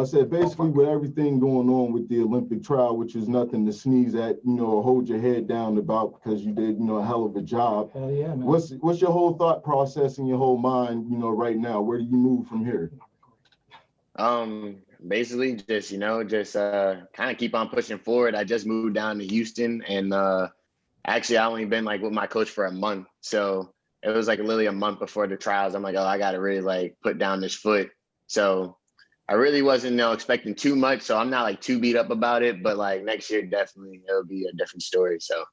I said, basically with everything going on with the Olympic trial, which is nothing to sneeze at, or hold your head down about, because you did, a hell of a job. Hell yeah, man. What's your whole thought process and your whole mind, right now? Where do you move from here? Basically just, kind of keep on pushing forward. I just moved down to Houston, and actually I only been like with my coach for a month. So it was like literally a month before the trials. I'm like, oh, I got to really like put down this foot. So I really wasn't expecting too much. So I'm not like too beat up about it, but like next year, definitely it'll be a different story. So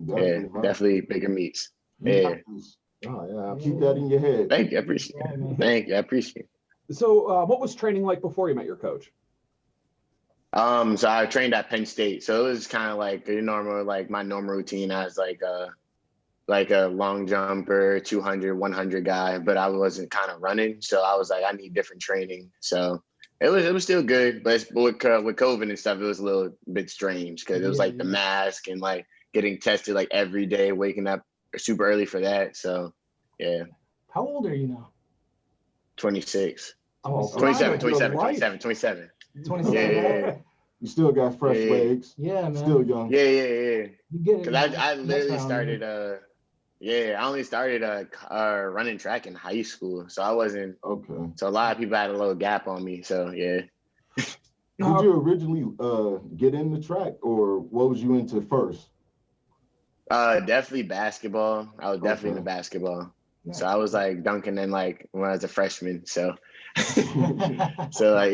definitely bigger meets. Yeah. Oh, yeah. Keep that in your head. Thank you. I appreciate it. Thank you. I appreciate it. So what was training like before you met your coach? So I trained at Penn State. So it was kind of like my normal routine as like a long jumper, 200, 100 guy, but I wasn't kind of running. So I was like, I need different training. So it was still good, but with COVID and stuff, it was a little bit strange because it was like the mask and like getting tested like every day, waking up super early for that. So yeah. How old are you now? 26. Oh, 27. Yeah. You still got fresh legs. Yeah, man. Still young. Yeah. Because I literally started I only started running track in high school, so I wasn't okay. So a lot of people had a little gap on me. So yeah. Did you originally get into track, or what was you into first? Definitely basketball. I was definitely into basketball. Nice. So I was like dunking in like when I was a freshman. So so like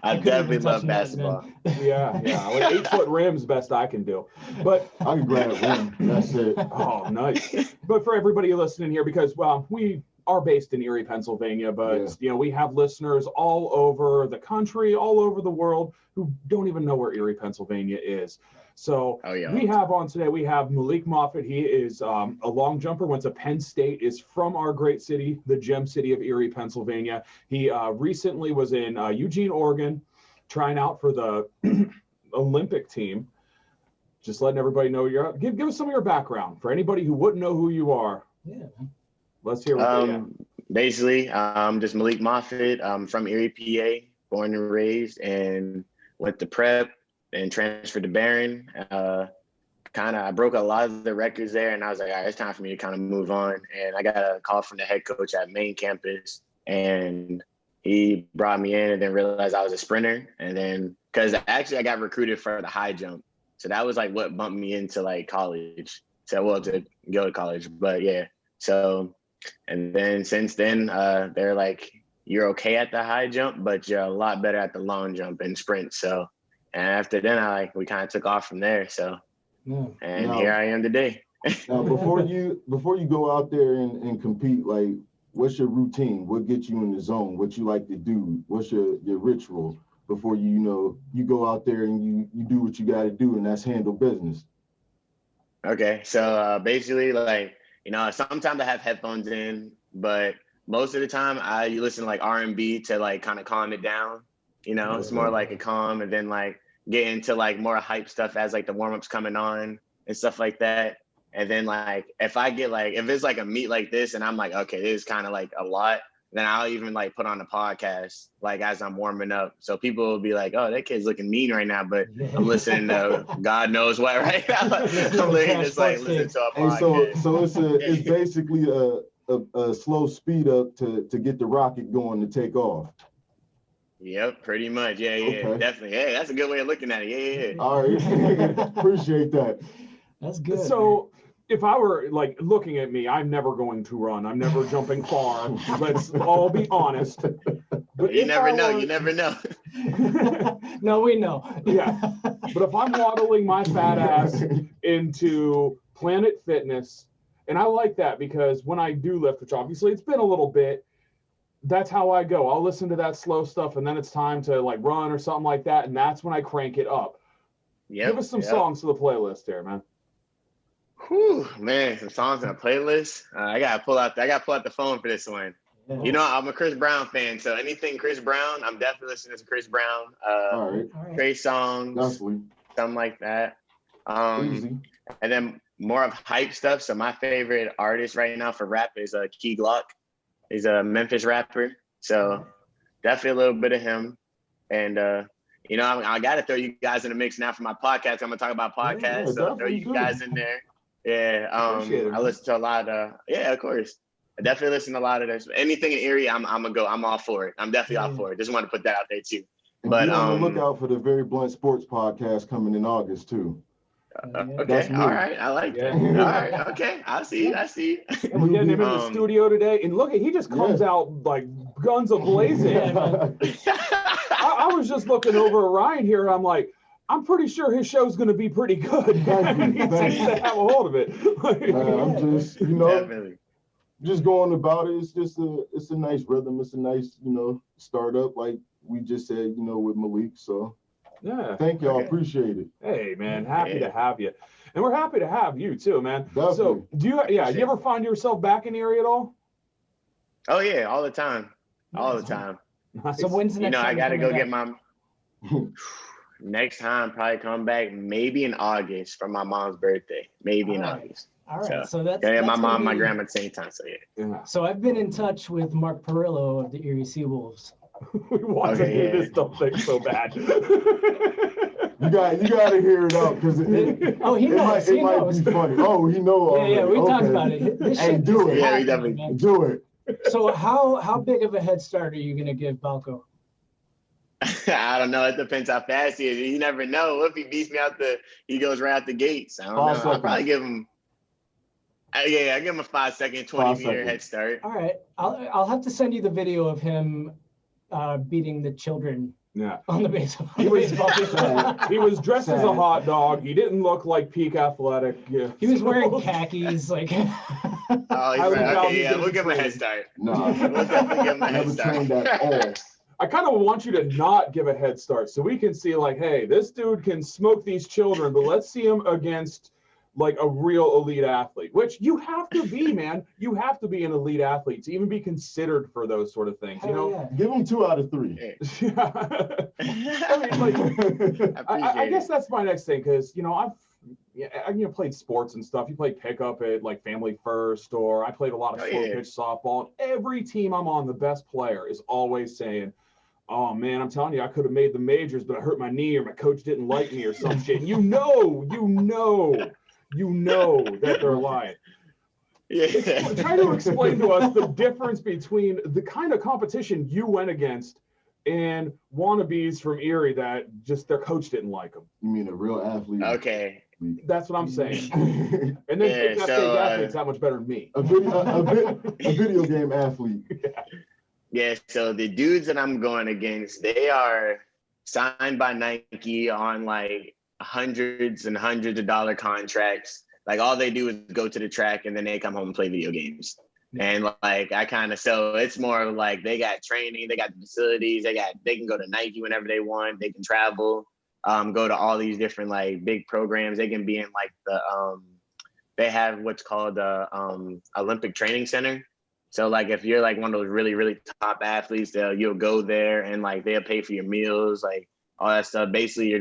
I definitely love basketball. Yeah. Like 8-foot rims, best I can do. But I can grab a rim. That's it. Oh, nice. But for everybody listening here, because we are based in Erie, Pennsylvania, but we have listeners all over the country, all over the world who don't even know where Erie, Pennsylvania is. So we have Malik Moffett. He is a long jumper, went to Penn State, is from our great city, the gem city of Erie, Pennsylvania. He recently was in Eugene, Oregon, trying out for the Olympic team. Just letting everybody know give us some of your background for anybody who wouldn't know who you are. Yeah. Let's hear what basically, I'm just Malik Moffett. I'm from Erie, PA, born and raised, and went to prep and transferred to Barron. I broke a lot of the records there, and I was like, all right, it's time for me to kind of move on. And I got a call from the head coach at main campus, and he brought me in and then realized I was a sprinter. And then, because actually I got recruited for the high jump. So that was like what bumped me into like college. So, to go to college, but yeah. So, and then since then, they're like, you're okay at the high jump, but you're a lot better at the long jump and sprint. So, and after then, we kind of took off from there. So, here I am today. Now, before you go out there and compete, like, what's your routine? What gets you in the zone? What you like to do? What's your ritual before you go out there and you do what you got to do, and that's handle business? Okay, so basically, like, sometimes I have headphones in, but most of the time I listen to like R&B to like kind of calm it down. It's more like a calm, and then like get into like more hype stuff as like the warm-ups coming on and stuff like that. And then like if it's like a meet like this and I'm like, okay, this is kind of like a lot, then I'll even like put on a podcast like as I'm warming up. So people will be like, oh, that kid's looking mean right now, but I'm listening to God knows what right now. I'm literally just like listening to a podcast. So it's basically a slow speed up to get the rocket going to take off. Yep, pretty much. Yeah, okay. Definitely. Hey, that's a good way of looking at it. Yeah. All right. Appreciate that. That's good. So if I were like looking at me, I'm never going to run. I'm never jumping far. Let's all be honest. But you never know. No, we know. Yeah. But if I'm waddling my fat ass into Planet Fitness, and I like that because when I do lift, which obviously it's been a little bit, that's how I go. I'll listen to that slow stuff, and then it's time to like run or something like that, and that's when I crank it up. Give us some songs to the playlist here, man. Whew, man, some songs in a playlist. I gotta pull out the phone for this one. Yeah. I'm a Chris Brown fan, so anything Chris Brown, I'm definitely listening to Chris Brown. All right. Trey songs, something like that. And then more of hype stuff. So my favorite artist right now for rap is Key Glock. He's a Memphis rapper, so definitely a little bit of him. And you know, I got to throw you guys in the mix now for my podcast. I'm gonna talk about podcasts, so throw you guys in there. Yeah, I listen to a lot of. Yeah, of course. I definitely listen to a lot of this. Anything in Erie, I'm all for it. I'm definitely all for it. Just want to put that out there too. And but be on the lookout for the Very Blunt Sports podcast coming in August too. Okay, all right, I like that. All right, okay, I see. And we're getting him in the studio today, and look, he just comes out like guns a-blazing. I was just looking over at Ryan here, and I'm like, I'm pretty sure his show's going to be pretty good. He needs to have a hold of it. I'm just, you know, just going about it. It's just it's a nice rhythm. It's a nice, you know, startup, like we just said, you know, with Malik. So yeah, thank y'all. Appreciate it. Hey, man, happy to have you, and we're happy to have you too, man. Definitely. So do you? Yeah, you ever find yourself back in Erie at all? Oh yeah, all the time, all the time. Nice. So when's the next? You know, time I got to go get my. Next time, probably come back maybe in August for my mom's birthday. Maybe in August. All right. So that's my mom, my grandma at the same time. So yeah. So I've been in touch with Mark Perillo of the Erie Seawolves. We want to hear this stuff thing so bad. You got to hear it out because it might be funny. Oh, he know already. Yeah, we talked about it. This hey, do it. Yeah, we definitely do it. So how big of a head start are you gonna give Balco? I don't know. It depends how fast he is. You never know. If he beats me he goes right out the gates. I don't know. I'll probably give him. I give him a 5 second, 20-meter head start. All right. I'll have to send you the video of him beating the children. Yeah. On the baseball. He was dressed as a hot dog. He didn't look like peak athletic. Yeah. He was wearing khakis, like. Okay, yeah, we'll give him a head start. No, we'll definitely give him a head start. Trained at all. I kind of want you to not give a head start so we can see like, hey, this dude can smoke these children, but let's see him against like a real elite athlete, which you have to be, man. You have to be an elite athlete to even be considered for those sort of things. You know, yeah. Give him 2 out of 3. Yeah. I guess that's my next thing because you know I've played sports and stuff. You played pickup at like Family First, or I played a lot of slow pitch softball. And every team I'm on, the best player is always saying, "Oh man, I'm telling you, I could have made the majors, but I hurt my knee, or my coach didn't like me, or some shit." You know that they're lying. Yeah. Try to explain to us the difference between the kind of competition you went against and wannabes from Erie that just their coach didn't like them. You mean a real athlete? Okay. That's what I'm saying. And then athlete's that much better than me. A video game athlete. Yeah, so the dudes that I'm going against, they are signed by Nike on like hundreds and hundreds of dollar contracts. Like all they do is go to the track and then they come home and play video games. And like so it's more like they got training, they got the facilities, they can go to Nike whenever they want, they can travel, go to all these different like big programs. They can be in like they have what's called the Olympic Training Center. So like if you're like one of those really, really top athletes, you'll go there and like they'll pay for your meals, like all that stuff. Basically you're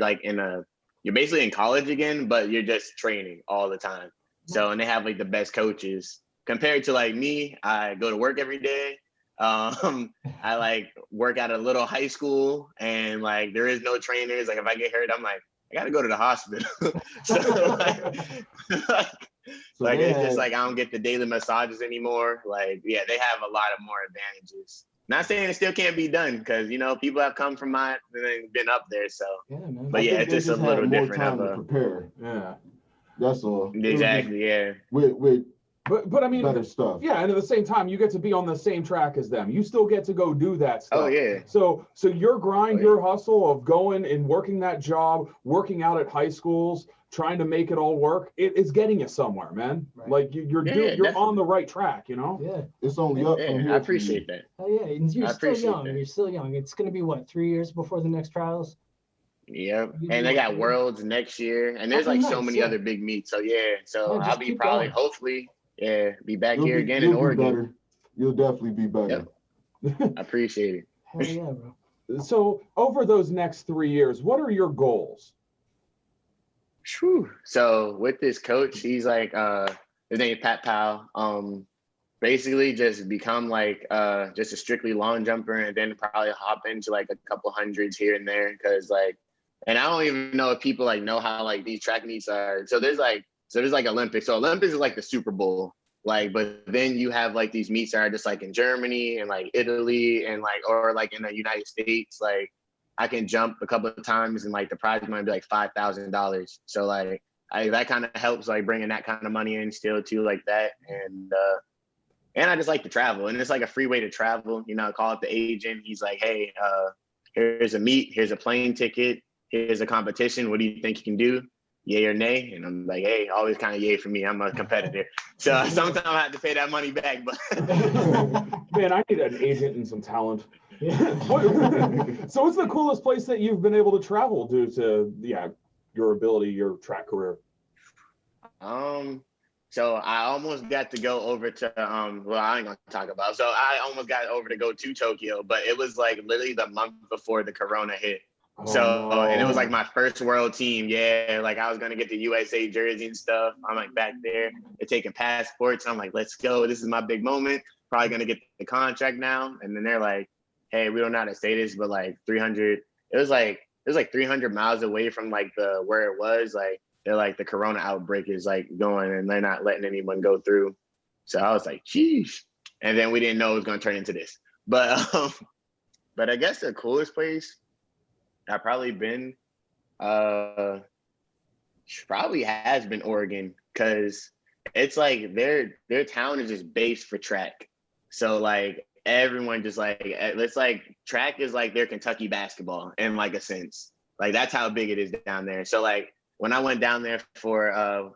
basically in college again, but you're just training all the time. So, and they have like the best coaches compared to like me. I go to work every day. I like work at a little high school and like there is no trainers. Like if I get hurt, I'm like, I got to go to the hospital. It's just like, I don't get the daily massages anymore. Like, yeah, they have a lot of more advantages. Not saying it still can't be done because, you know, people have come from mine and been up there. So, man. But yeah, it's just a little different. Time to prepare. Yeah. That's all. Exactly. Yeah. But I mean, better stuff. Yeah, and at the same time, you get to be on the same track as them. You still get to go do that stuff. Oh yeah. So your grind, your hustle of going and working that job, working out at high schools, trying to make it all work, it's getting you somewhere, man. Right. Like you're on the right track, you know. Yeah. It's only up from here. I appreciate that. Oh yeah, and you're still young. You're still young. It's gonna be what, 3 years before the next trials? Yep. And they got Worlds next year, and the's like so many other big meets. So yeah. So I'll be probably hopefully. Yeah, be back here again in Oregon. You'll definitely be better. Yep. I appreciate it. Hell yeah, bro. So over those next 3 years, what are your goals? Whew. So with this coach, he's like his name is Pat Powell. basically just become like just a strictly long jumper, and then probably hop into like a couple hundreds here and there, because like, and I don't even know if people like know how like these track meets are. So there's like Olympics. So Olympics is like the Super Bowl. Like, but then you have like these meets that are just like in Germany and like Italy and like, or like in the United States. Like I can jump a couple of times and like the prize might be like $5,000. So like that kind of helps like bringing that kind of money in still too, like that. And I just like to travel, and it's like a free way to travel. You know, call up the agent. He's like, hey, here's a meet, here's a plane ticket, here's a competition. What do you think you can do? Yay or nay? And I'm like, hey, always kind of yay for me. I'm a competitor. So sometimes I have to pay that money back. But man, I need an agent and some talent. So what's the coolest place that you've been able to travel due to your ability, your track career? So I almost got to go over to well, I ain't gonna talk about it. So I almost got over to go to Tokyo, but it was like literally the month before the corona hit. And it was like my first world team. Yeah, like I was gonna get the USA jersey and stuff. I'm like back there, they're taking passports. I'm like, let's go. This is my big moment. Probably gonna get the contract now. And then they're like, hey, we don't know how to say this, but like 300. It was like 300 miles away from like where it was. Like they're like the corona outbreak is like going, and they're not letting anyone go through. So I was like, geez. And then we didn't know it was gonna turn into this. But I guess the coolest place I've probably been probably has been Oregon, because it's like their town is just based for track. So like everyone just like, it's like track is like their Kentucky basketball in like a sense. Like that's how big it is down there. So like when I went down there for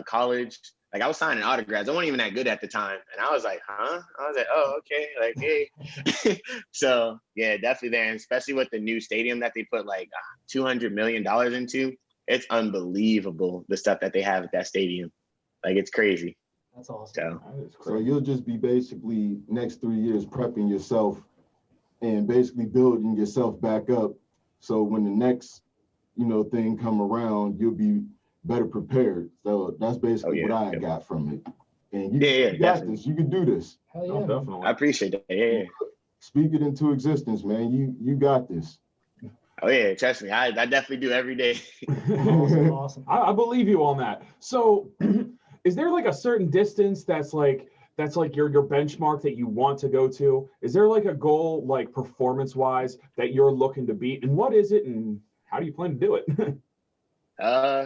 college, like I was signing autographs. I wasn't even that good at the time. And I was like, huh? I was like, oh, okay. Like, hey. So yeah, definitely there. And especially with the new stadium that they put like $200 million into, it's unbelievable the stuff that they have at that stadium. Like it's crazy. That's awesome. So you'll just be basically next 3 years prepping yourself and basically building yourself back up. So when the next, thing come around, you'll be better prepared. So that's basically what I got from it. And you got this. You can do this. Hell yeah. Oh, definitely. I appreciate that. Yeah. Speak it into existence, man. You got this. Oh yeah, trust me. I definitely do every day. Awesome. I believe you on that. So is there like a certain distance that's like your benchmark that you want to go to? Is there like a goal, like performance wise, that you're looking to beat? And what is it, and how do you plan to do it?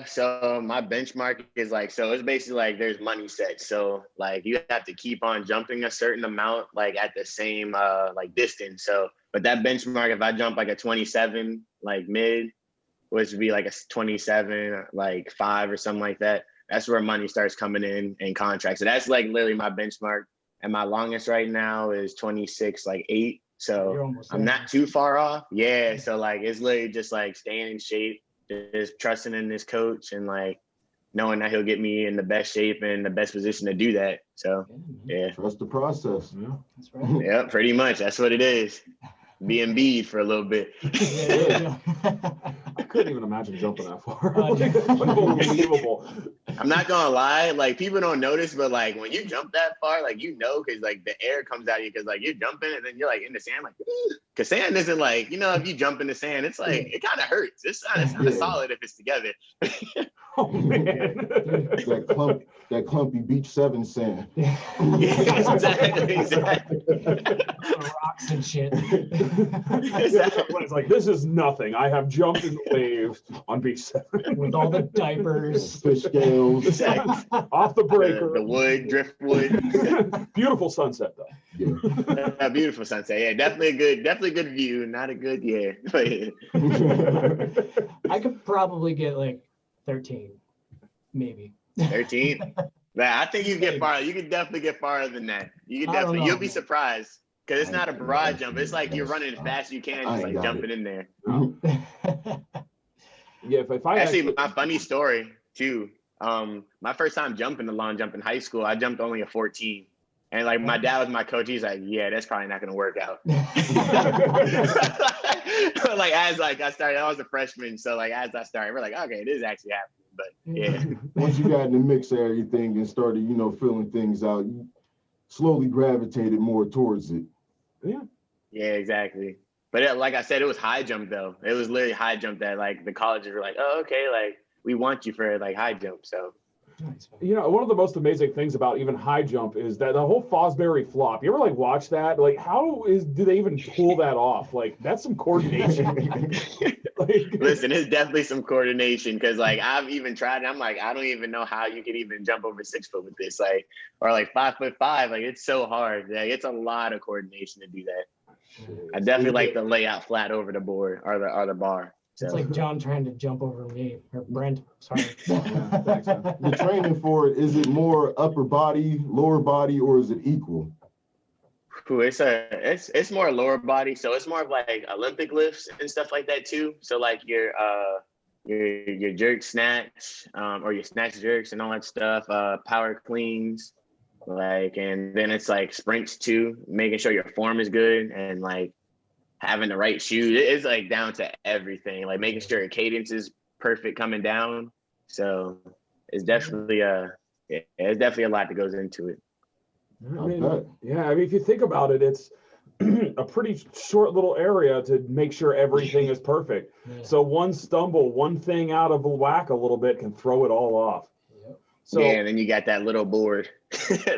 So my benchmark is like, so it's basically like there's money set. So like you have to keep on jumping a certain amount, like at the same like distance. So, but that benchmark, if I jump like a 27, like mid, which would be like a 27, like 5 or something like that, that's where money starts coming in and contracts. So that's like literally my benchmark. And my longest right now is 26, like 8. So I'm not too far off. Yeah. So like, it's literally just like staying in shape, just trusting in this coach and like knowing that he'll get me in the best shape and the best position to do that. So yeah. Trust the process. Yeah. That's right. Yeah, pretty much. That's what it is. Be Embiid for a little bit. I couldn't even imagine jumping that far. Like, unbelievable. I'm not gonna lie, like people don't notice, but like when you jump that far, like because like the air comes out of you, because like you're jumping and then you're like in the sand, like because sand isn't like, if you jump in the sand, it's like it kind of hurts. It's not solid if it's together. Oh man. That clumpy beach 7 sand. Yeah, exactly. Rocks and shit. It's like, this is nothing. I have jumped in the waves on beach 7 with all the diapers, fish scales, off the breaker, the wood, driftwood. Beautiful sunset though. Yeah. A beautiful sunset. Yeah, definitely a good view. Not a good, I could probably get like 13, maybe. 13. I think you get far. You can definitely get farther than that. You can definitely. You'll be surprised, because it's not a broad jump. It's like you're running as fast as you can, just like jumping in there. Yeah. If I actually, my funny story too. My first time jumping the long jump in high school, I jumped only a 14. And like my dad was my coach. He's like, yeah, that's probably not gonna work out. Like as like I started, I was a freshman, so like as I started, we're like, okay, this is actually happening. But yeah. Once you got in the mix of everything and started, feeling things out, slowly gravitated more towards it. Yeah. Yeah, exactly. But like I said, it was high jump though. It was literally high jump that like the colleges were like, oh, okay, like we want you for like high jump. So you know, one of the most amazing things about even high jump is that the whole Fosbury flop. You ever like watch that? Like, do they even pull that off? Like, that's some coordination. Listen, it's definitely some coordination because like I've even tried and I'm like, I don't even know how you can even jump over 6 foot with this, like, or like 5'5". Like, it's so hard. Like, it's a lot of coordination to do that. I definitely like the layout flat over the board or the bar. So. It's like John trying to jump over me, or Brent, sorry. The training for it, is it more upper body, lower body, or is it equal? It's more lower body, so it's more of like Olympic lifts and stuff like that too. So like your jerk snatch, or your snatch jerks and all that stuff, power cleans, like, and then it's like sprints too, making sure your form is good and like having the right shoes. It's like down to everything, like making sure your cadence is perfect coming down. So it's definitely it's definitely a lot that goes into it. I mean, yeah, I mean, if you think about it, it's a pretty short little area to make sure everything is perfect. Yeah. So one stumble, one thing out of whack a little bit can throw it all off. Yep. So, yeah, and then you got that little board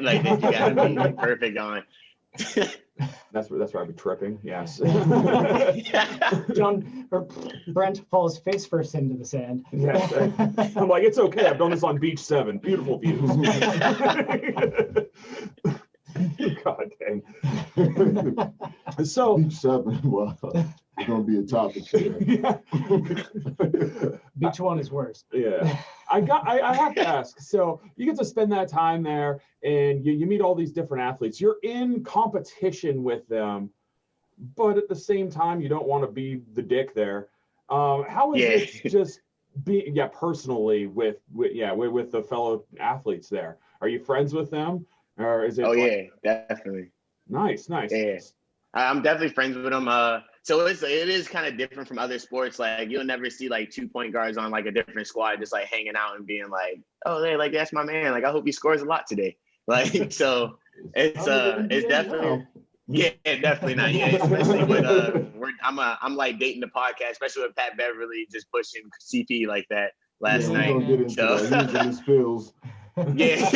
like that you gotta be like, perfect on. That's where I'd be tripping. Yes. John or Brent falls face first into the sand. Yes. I'm like, it's okay. I've done this on beach 7. Beautiful views. God dang. So beach 7. Wow. It's gonna be a topic. Yeah. Beach 1 is worse. Yeah. I have to ask. So you get to spend that time there, and you meet all these different athletes. You're in competition with them, but at the same time, you don't want to be the dick there. How is it just being personally with the fellow athletes there? Are you friends with them, or is it? Oh yeah, definitely. Nice. Yeah, I'm definitely friends with them. So it is kind of different from other sports. Like you'll never see like 2 point guards on like a different squad just like hanging out and being like, oh, hey, like that's my man. Like I hope he scores a lot today. Like so it's definitely definitely not yet. Especially with I'm like dating the podcast, especially with Pat Beverly just pushing CP like that last night. We're gonna get into that. He's in his feels. Yeah,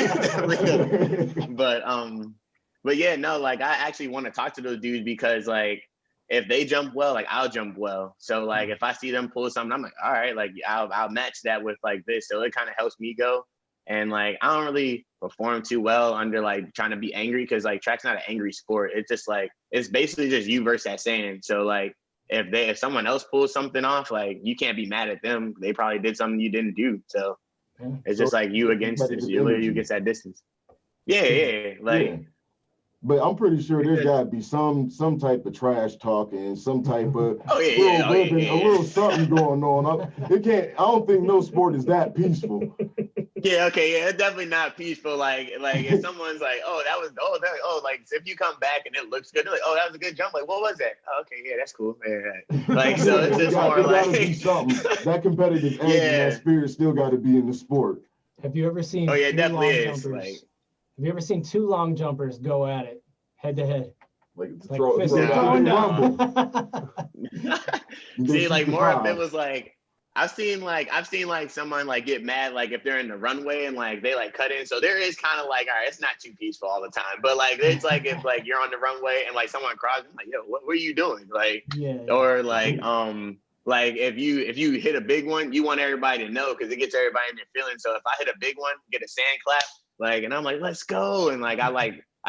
but yeah, no, like I actually want to talk to those dudes because like if they jump well, like I'll jump well. So like if I see them pull something, I'm like, all right, like I'll match that with like this. So it kind of helps me go. And like I don't really perform too well under like trying to be angry because like track's not an angry sport. It's just like it's basically just you versus that sand. So like if someone else pulls something off, like you can't be mad at them. They probably did something you didn't do. So it's just like you against it. You literally against that distance. Yeah. Like. Yeah. But I'm pretty sure there's got to be some type of trash talking, some type of a little something going on. I don't think no sport is that peaceful. Yeah, okay, yeah, it's definitely not peaceful. Like if someone's like, like if you come back and it looks good, they're like, oh, that was a good jump. Like, what was that? Oh, okay, yeah, that's cool. Yeah. Like, so it's just more like that competitive edge and that spirit still got to be in the sport. Have you ever seen? Oh yeah, it definitely is. Like, have you ever seen 2 long jumpers go at it head to head? Like throw down. See, like more if it was like I've seen like someone like get mad like if they're in the runway and like they like cut in. So there is kind of like, all right, it's not too peaceful all the time, but like it's like if like you're on the runway and like someone crosses, like, yo, what are you doing? Like, or like like if you hit a big one, you want everybody to know because it gets everybody in their feelings. So if I hit a big one, get a sand clap, like, and I'm like, let's go, and like I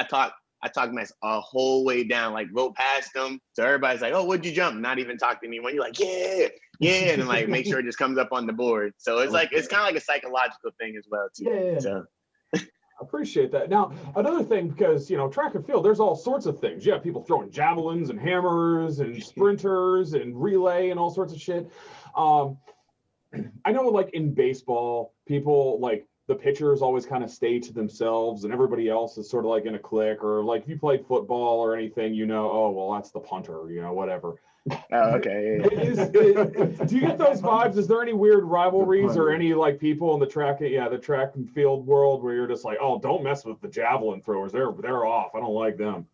talk mess a whole way down, like roll past them. So everybody's like, oh, what'd you jump? Not even talk to me when you're like, yeah. And then like make sure it just comes up on the board. So it's like it's kind of like a psychological thing as well too. Yeah. So I appreciate that. Now, another thing, because track and field, there's all sorts of things. You have people throwing javelins and hammers and sprinters and relay and all sorts of shit. I know like in baseball, people like the pitchers always kind of stay to themselves and everybody else is sort of like in a clique, or like if you played football or anything, oh, well, that's the punter, whatever. Oh, okay. Yeah. Do you get those vibes? Is there any weird rivalries or any like people in the track and field world where you're just like, oh, don't mess with the javelin throwers. They're off. I don't like them.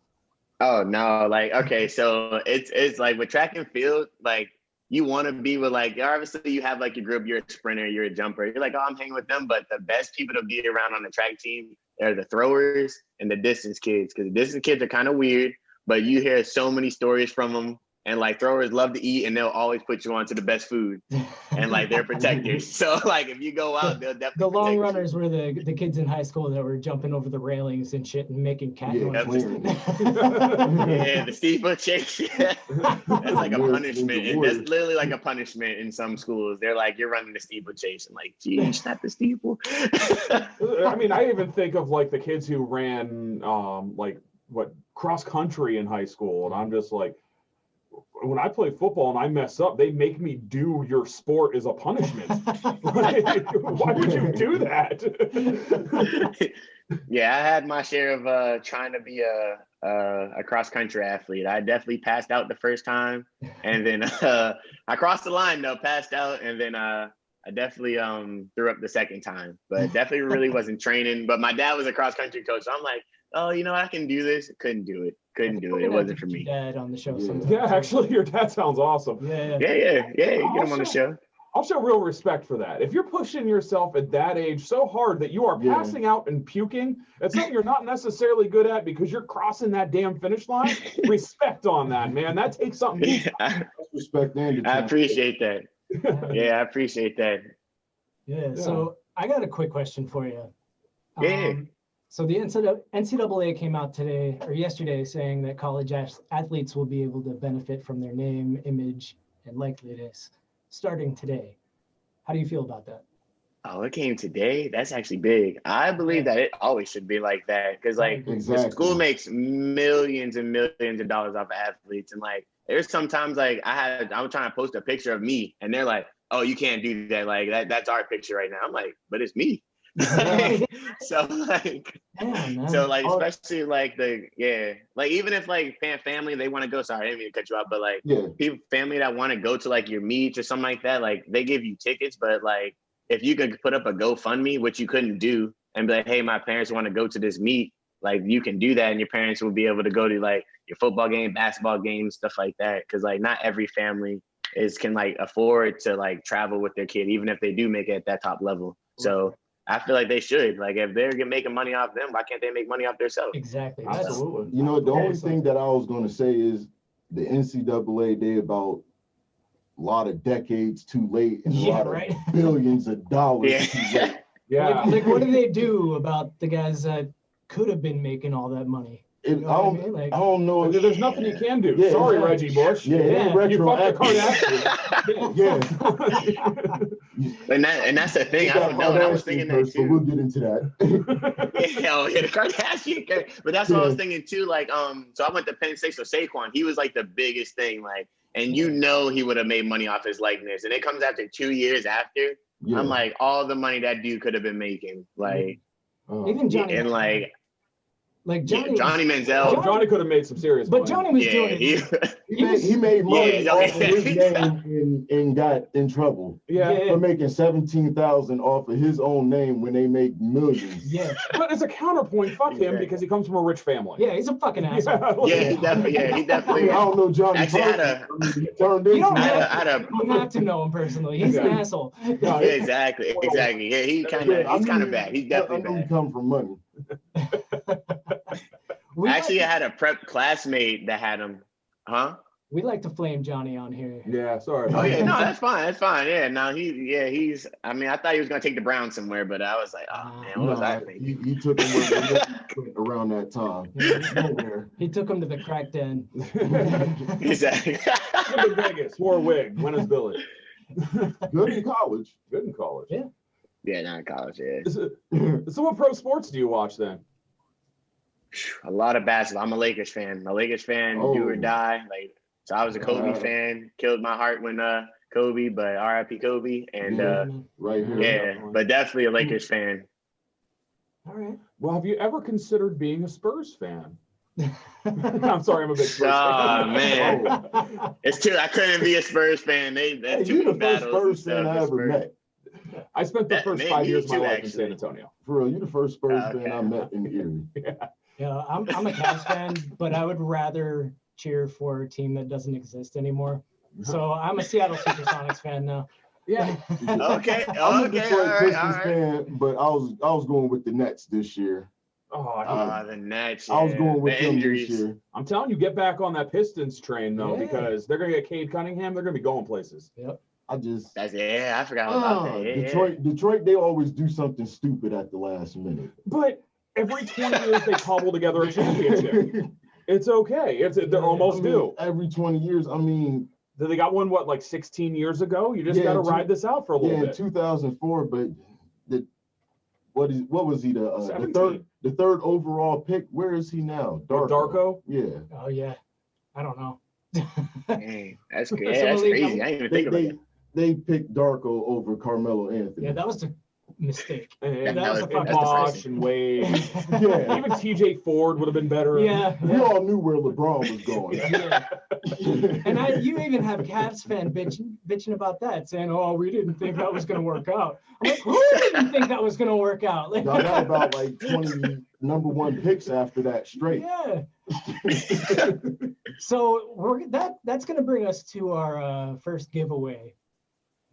Oh no, like okay, so it's like with track and field, like you want to be with like obviously you have like your group, you're a sprinter, you're a jumper, you're like, oh, I'm hanging with them, but the best people to be around on the track team are the throwers and the distance kids, because the distance kids are kind of weird, but you hear so many stories from them. And like throwers love to eat, and they'll always put you on to the best food, and like they're protectors. So like if you go out, they'll definitely. The long runners were the kids in high school that were jumping over the railings and shit and making cat noises. Yeah, the steeplechase. That's like a punishment, and that's literally like a punishment in some schools. They're like, you're running the steeplechase, and like, geez, not the steeple. I mean, I even think of like the kids who ran cross country in high school, and I'm just like, when I play football and I mess up, they make me do your sport as a punishment. Like, why would you do that? Yeah, I had my share of trying to be a cross country athlete. I definitely passed out the first time, and then I crossed the line though, passed out, and then I definitely threw up the second time. But definitely really wasn't training. But my dad was a cross country coach, so I'm like, oh, I can do this. Couldn't do it. It wasn't for me. Dad on the show sometimes. Yeah, actually, your dad sounds awesome. Yeah. Get him on the show. I'll show real respect for that. If you're pushing yourself at that age so hard that you are passing out and puking, it's something you're not necessarily good at because you're crossing that damn finish line. Respect on that, man. That takes something. Respect, and I appreciate that. Yeah, I appreciate that. Yeah. So I got a quick question for you. Yeah. So the NCAA came out today or yesterday saying that college athletes will be able to benefit from their name, image, and likeliness starting today. How do you feel about that? Oh, it came today? That's actually big. I believe that it always should be like that, because like the school makes millions and millions of dollars off of athletes, and like there's sometimes like I was trying to post a picture of me, and they're like, "Oh, you can't do that. Like that's our picture right now." I'm like, "But it's me." So like, especially like like even if like family they want to go, sorry I didn't mean to cut you off, but like people family that want to go to like your meets or something like that, like they give you tickets, but like if you could put up a GoFundMe, which you couldn't do, and be like, hey, my parents want to go to this meet, like you can do that, and your parents will be able to go to like your football game, basketball game, stuff like that, because like not every family can like afford to like travel with their kid, even if they do make it at that top level. So I feel like they should. Like, if they're making money off them, why can't they make money off themselves? Exactly. Absolutely. The only thing that I was going to say is the NCAA, they about a lot of decades too late and a lot of billions of dollars too late. Yeah. Like, what do they do about the guys that could have been making all that money? I don't know. There's nothing you can do. Sorry, Reggie Bush. You fucked the Kardashians. And that's the thing. I don't know. I was thinking that too. But we'll get into that. The Kardashian. But that's what I was thinking too. Like, so I went to Penn State. So Saquon, he was like the biggest thing. Like, and he would have made money off his likeness. And it comes after 2 years after. Yeah. I'm like, all the money that dude could have been making. Like, even Johnny. And like Johnny, Johnny Manziel. Johnny could have made some serious money. But Johnny was doing it. He made money off of his name and got in trouble. For making $17,000 off of his own name when they make millions. But as a counterpoint, fuck him because he comes from a rich family. Yeah, he's a fucking asshole. He definitely. I don't know Johnny. Actually, you don't have to know him personally. He's an asshole. Exactly. Yeah, he's kind of bad. He's definitely bad. He come from money. I had a prep classmate that had him. We like to flame Johnny on here. Yeah, sorry. Oh yeah, no, that's fine. Yeah, no, he's. I mean, I thought he was gonna take the Browns somewhere, but I was like, oh man, what was I thinking? He took him around that time. He took him to the crack den. Exactly. In Vegas, wore a wig, went as Billy. Good in college. Yeah. Yeah, not in college. Yeah. So, what pro sports do you watch then? A lot of basketball. I'm a Lakers fan. Do or die. Like, so I was a Kobe fan. Killed my heart when Kobe, but R.I.P. Kobe. And right here. yeah, but definitely a Lakers fan. All right. Well, have you ever considered being a Spurs fan? I'm sorry, I'm a big Spurs Oh, fan. man. It's too. I couldn't be a Spurs fan. That's too You're many the first battles and Spurs fan stuff. I ever met. I spent the first 5 years of my too, life actually. in San Antonio. For real, you're the first Spurs Okay. fan I met in Erie. Yeah, I'm a Cavs fan, but I would rather cheer for a team that doesn't exist anymore. So I'm a Seattle SuperSonics fan now. Yeah. Okay. I'm a Okay. Detroit All right. Pistons fan, but I was going with the Nets this year. Oh, I hate The Nets. I was going with the them injuries. this year. I'm telling you, get back on that Pistons train though, Yeah. because they're gonna get Cade Cunningham. They're gonna be going places. Yep. I just I forgot about that. Yeah, Detroit, they always do something stupid at the last minute. But every 20 years they cobble together a championship. It's okay. They're almost due. Every 20 years, I mean. They got one, like 16 years ago? You just got to ride this out for a little bit. In 2004, but what was he, the third overall pick? Where is he now? Darko? Yeah. Oh, yeah. I don't know. Dang, that's good. Yeah, that's crazy. I didn't even think about that. They picked Darko over Carmelo Anthony. Yeah, that was a mistake. And that was a fucking Bosh and Wade. Yeah. Even TJ Ford would have been better. Yeah. We all knew where LeBron was going. Yeah. And you even have Cavs fan bitching about that, saying, "Oh, we didn't think that was going to work out." I'm like, who didn't think that was going to work out? Like, Y'all got about like 20 number one picks after that straight. Yeah. So that's going to bring us to our first giveaway.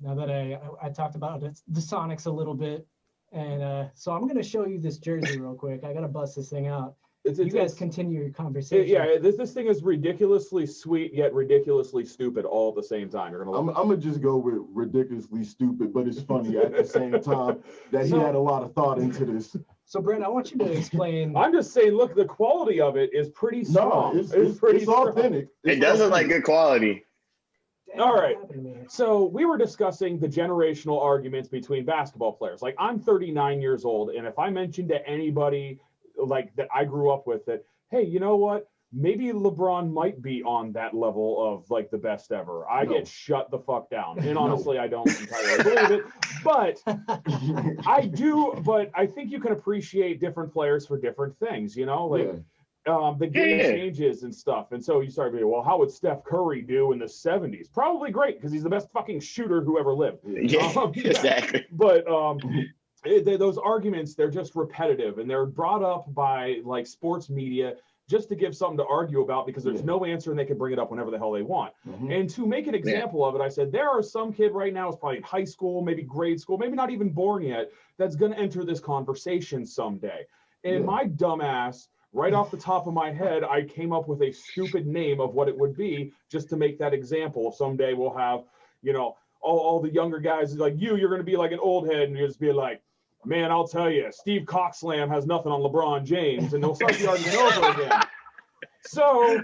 Now that I talked about the Sonics a little bit, and so I'm going to show you this jersey real quick. I got to bust this thing out. You guys continue your conversation. This thing is ridiculously sweet yet ridiculously stupid all at the same time. I'm gonna just go with ridiculously stupid, but it's funny at the same time that he had a lot of thought into this. So Brent, I want you to explain. I'm just saying, look, the quality of it is pretty strong. No, it's authentic. It does look like good quality. All right. So we were discussing the generational arguments between basketball players. Like, I'm 39 years old, and if I mention to anybody like that I grew up with that, hey, you know what? Maybe LeBron might be on that level of like the best ever. I get shut the fuck down. And honestly, I don't entirely believe it, but I do. But I think you can appreciate different players for different things, you know, like the game changes and stuff. And so you start being, well, how would Steph Curry do in the 70s? Probably great, because he's the best fucking shooter who ever lived. Exactly. But those arguments, they're just repetitive, and they're brought up by like sports media just to give something to argue about, because there's no answer and they can bring it up whenever the hell they want. And to make an example of it, I said, there are some kid right now who's probably in high school, maybe grade school, maybe not even born yet, that's going to enter this conversation someday. And my dumb ass, right off the top of my head, I came up with a stupid name of what it would be just to make that example. Someday we'll have, you know, all the younger guys like you're going to be like an old head, and you'll just be like, man, I'll tell you, Steve Cockslam has nothing on LeBron James, and they'll start the argument over again. So,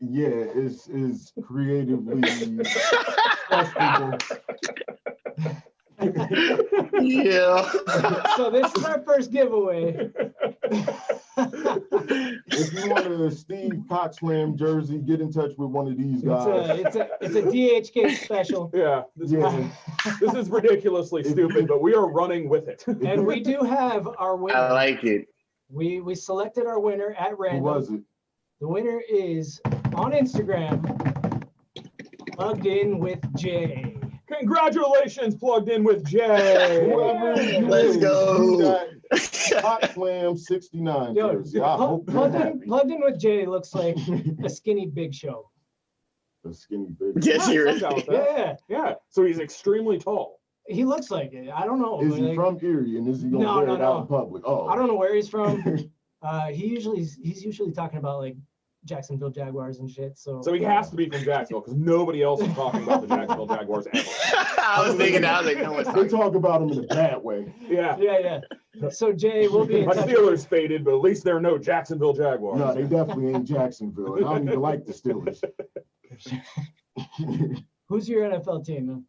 it's creatively questionable. So this is our first giveaway. If you want a Steve Cockslam jersey, get in touch with one of these guys. It's a DHK special. This is ridiculously stupid, but we are running with it. And we do have our winner. I like it. We selected our winner at random. Who was it? The winner is on Instagram, Plugged In with Jay. Congratulations, Plugged In with Jay. Let's go. Cockslam 69 jersey. I hope Plugged In with Jay looks like a skinny Big Show. A skinny Big Yes, he is. Yeah. So he's extremely tall. He looks like it. I don't know. Is he from Erie, and is he gonna wear it out in public? Oh, I don't know where he's from. He's usually talking about like Jacksonville Jaguars and shit. So he has to be from Jacksonville, because nobody else is talking about the Jacksonville Jaguars ever. I was thinking, no one's they talk about him in a bad way. Yeah. So Jay, we'll be in My touch. Steelers faded, but at least there are no Jacksonville Jaguars. No, they definitely ain't Jacksonville, and I don't even like the Steelers. Who's your NFL team, man?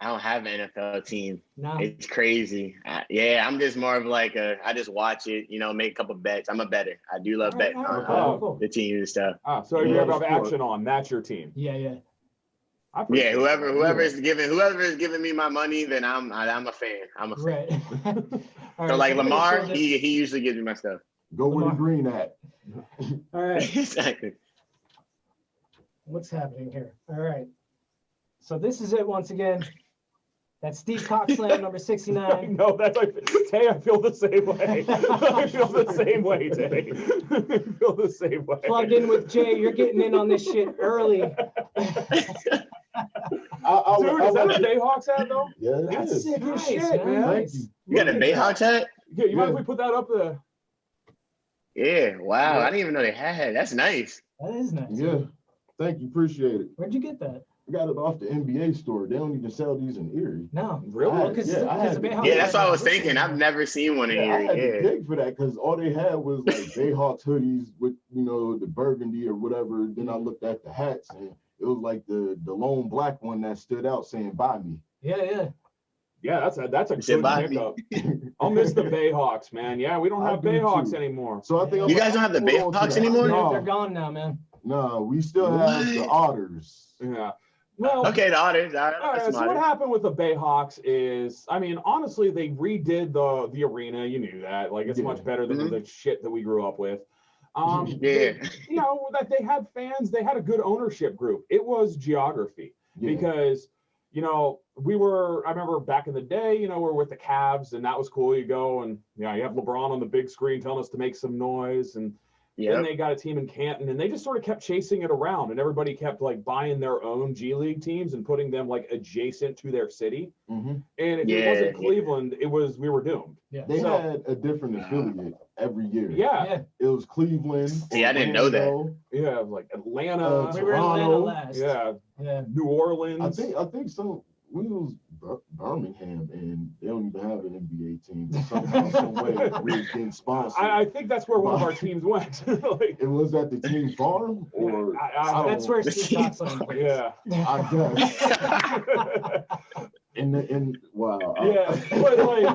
I don't have an NFL team. No. It's crazy. I'm just more of like I just watch it, make a couple bets. I'm a bettor. I do love betting on Cool. the team and stuff. So if you have action on, that's your team. Yeah. Yeah, whoever is giving me my money, then I'm a fan. I'm a fan. Right. All So right, like we're gonna Lamar, show this- he usually gives me my stuff. Go where the Lamar. green at. All right. Exactly. What's happening here? All right. So this is it once again. That's Steve Cockslam, number 69. No, that's like, Tay, I feel the same way. I feel the same way, Tay. I feel the same way. Plugged in with Jay. You're getting in on this shit early. Dude, is that a Bayhawks hat though? Yeah, it That's is. sick as Nice, shit, man. man. Thank you. You got a Bayhawks hat? Yeah, you mind Yeah. if we put that up there? Yeah. Wow. Yeah. I didn't even know they had. That's nice. That is nice. Yeah. Thank you. Appreciate it. Where'd you get that? I got it off the NBA store. They don't even sell these in Erie. No. Really? I- Because yeah, I had the to- Bayhawks Yeah, that's what I was have- thinking. I've never seen one in Yeah, I Erie. had to Yeah. dig for that because all they had was like Bayhawks hoodies with, the burgundy or whatever. Then I looked at the hats and it was like the lone black one that stood out saying "Buy me." Yeah. Yeah, that's a You said good bye. pickup. I'll miss the Bayhawks, man. Yeah, we don't I have do Bayhawks too. anymore. So I think You guys don't have the hold on to Bayhawks that. anymore? They're gone now, man. No, we still have the What? Otters. Yeah. Well, Okay, the Otters. All all right, right, that's so what smart. happened with the Bayhawks is, I mean, honestly, they redid the arena. You knew that. Like, it's Yeah. much better than Mhm. the shit that we grew up with. Yeah. That they had fans. They had a good ownership group. It was geography. Yeah. Because I remember back in the day, we're with the Cavs and that was cool. You go and you have LeBron on the big screen telling us to make some noise, and then Yep. they got a team in Canton and they just sort of kept chasing it around, and everybody kept like buying their own G League teams and putting them like adjacent to their city. Mhm. And if it Yeah, wasn't yeah. Cleveland, we were doomed. Yeah. They So- had a different affiliate every year. Yeah. It was Cleveland. See, I didn't know that. Orlando. Yeah. Like Atlanta. We were in Atlanta Toronto. last. Yeah. Yeah. New Orleans. I think we was Birmingham, and they don't even have an NBA team. But somehow, some way, we're getting sponsored. I think that's where one of our teams went. Like, It was at the team farm, or I That's where Steve Cockslam plays. yeah. I guess. And wow. Yeah. But like,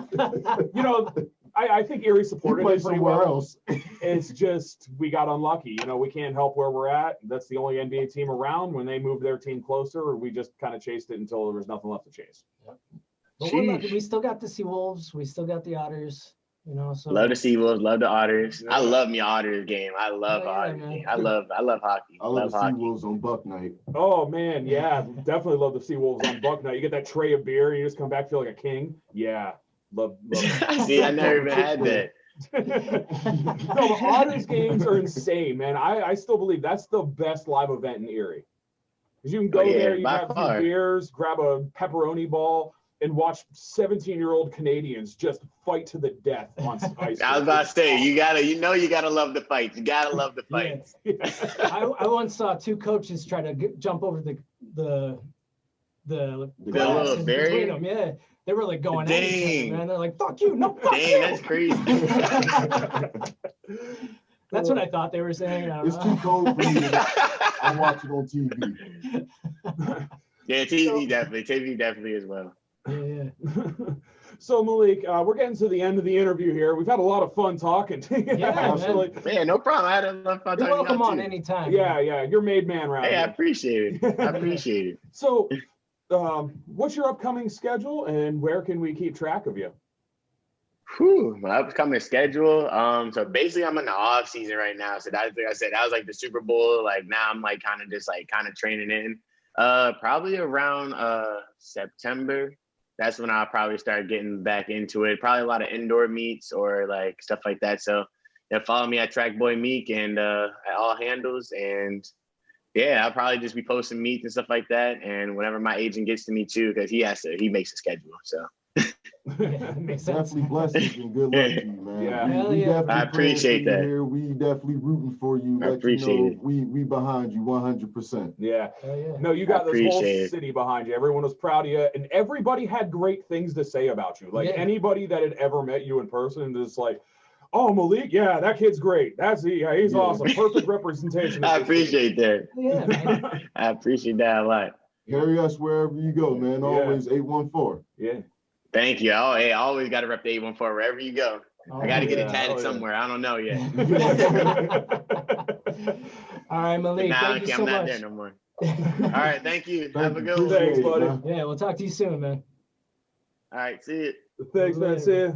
I think Erie He supported played it pretty somewhere well. else. It's just we got unlucky. We can't help where we're at. That's the only NBA team around. When they moved their team closer, we just kind of chased it until there was nothing left to chase. But we're lucky. Sheesh. We still got the Seawolves. We still got the Otters. So Love the Seawolves, love the Otters. Yeah. I love me Otters game. I love Oh, yeah, Otters man. game. I love hockey. I love the hockey. Seawolves on Buck Night. Oh man, yeah, definitely love the Seawolves on Buck Night. You get that tray of beer, and you just come back feel like a king. Yeah, love. See, I never even had that. No, the Otters games are insane, man. I still believe that's the best live event in Erie. Because you can go Oh, yeah, there, you by have a far. few beers, grab a pepperoni ball, and watch 17-year-old Canadians just fight to the death on ice. I was about to say, you gotta love the fights. You gotta love the fights. I once saw two coaches try to jump over the The glass little in barrier? between them. Yeah, they were like going at each Dang. other, man. They're like, "Fuck you, no, fuck Dang, you." that's crazy. That's what I thought they were saying. I don't It's know. too cold for me. I watch it on TV. Yeah, TV definitely as well. Yeah. So Malik, we're getting to the end of the interview here. We've had a lot of fun talking to you. Yeah, actually. Man, no problem. I had a lot of fun You're talking welcome to y'all, on too. anytime. Yeah, you're made man round Hey, I here. appreciate it. I appreciate it. So, what's your upcoming schedule, and where can we keep track of you? Whew, my upcoming schedule. So basically I'm in the off season right now. So that's like I said, that was like the Super Bowl. Like now I'm like kind of training in. Probably around September. That's when I'll probably start getting back into it. Probably a lot of indoor meets or like stuff like that. So follow me at Track Boy Meek and at all handles. And yeah, I'll probably just be posting meets and stuff like that. And whenever my agent gets to me too, because he makes a schedule. So Yeah, makes sense. Definitely blessings and good luck to you, man. Yeah. Hell We yeah. definitely I praying appreciate for you that. Here. We definitely rooting for you. I Let appreciate you know it. we behind you 100%. Yeah. Oh, yeah. No, you got I this whole appreciate it. city behind you. Everyone was proud of you, and everybody had great things to say about you. Like Yeah. anybody that had ever met you in person, just like, oh, Malik, yeah, that kid's great. He's Yeah. awesome. Perfect representation. of I this city. appreciate that. Yeah, man. I appreciate that a lot. Carry us wherever you go, man. Always 814. Yeah. Thank you. Oh, hey, I always got to rep the 814 wherever you go. I got to get yeah. it tatted Oh, yeah. somewhere. I don't know yet. All right, Malik. Nah, Thank you so I'm not much. there no more. All right, thank you. Have a good one. Thanks, buddy. man. Yeah, we'll talk to you soon, man. All right, see you. Thanks, man. See ya.